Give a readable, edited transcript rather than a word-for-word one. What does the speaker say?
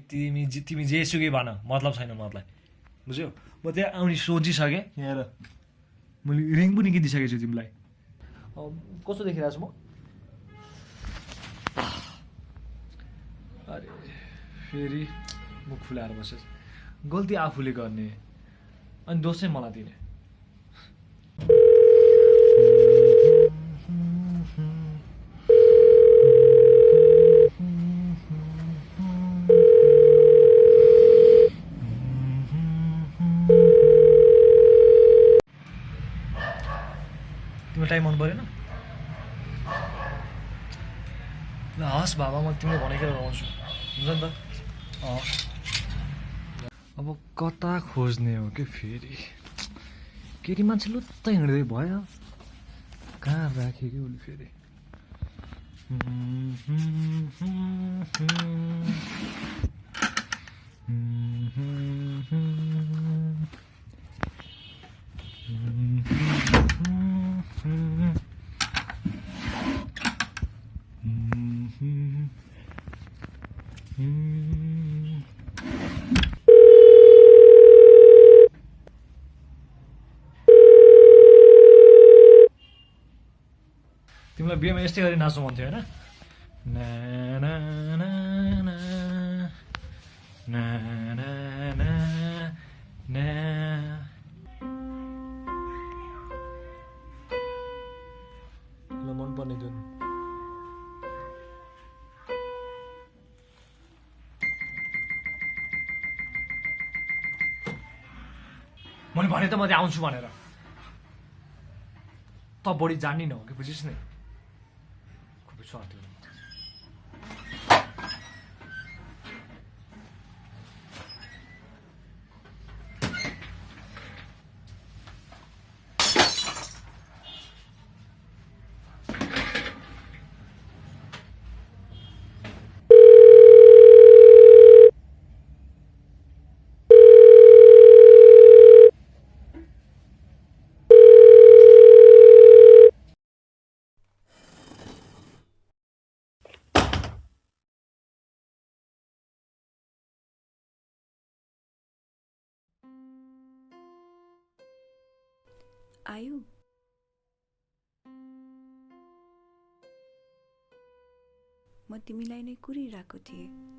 तिमी जेसुकै भन मतलब छैन मलाई बुझ्यौ म त्यहाँ आउने सोचिसकेँ यहाँ हेर मैले रिङ पनि किनिसकेको छु तिमीलाई कस्तो देखिरहेको छु म अरे फेरि मुख फुलाएर बसेछ गल्ती आफूले गर्ने अनि दोष चाहिँ मलाई दिने तिम्रो टाइम मन परेन ल हस् बाबा म तिमीले भनेको लगाउँछु हुन्छ नि त अब कता खोज्ने हो कि फेरि केटी मान्छे लुत्त हिँड्दै भयो कहाँ राख्यो कि उसले फेरि तिमीलाई बिहेमा यस्तै गरी नाच्नु मन थियो होइन ना ना ना ना ना ना ना ना तिमीलाई मनपर्ने जुन मैले भने त म त्यहाँ आउँछु भनेर त बढी जान्ने न हो कि बुझिस् नि खुबै स्वार्थी हुनु आयु म तिमीलाई नै कुरिरहेको थिएँ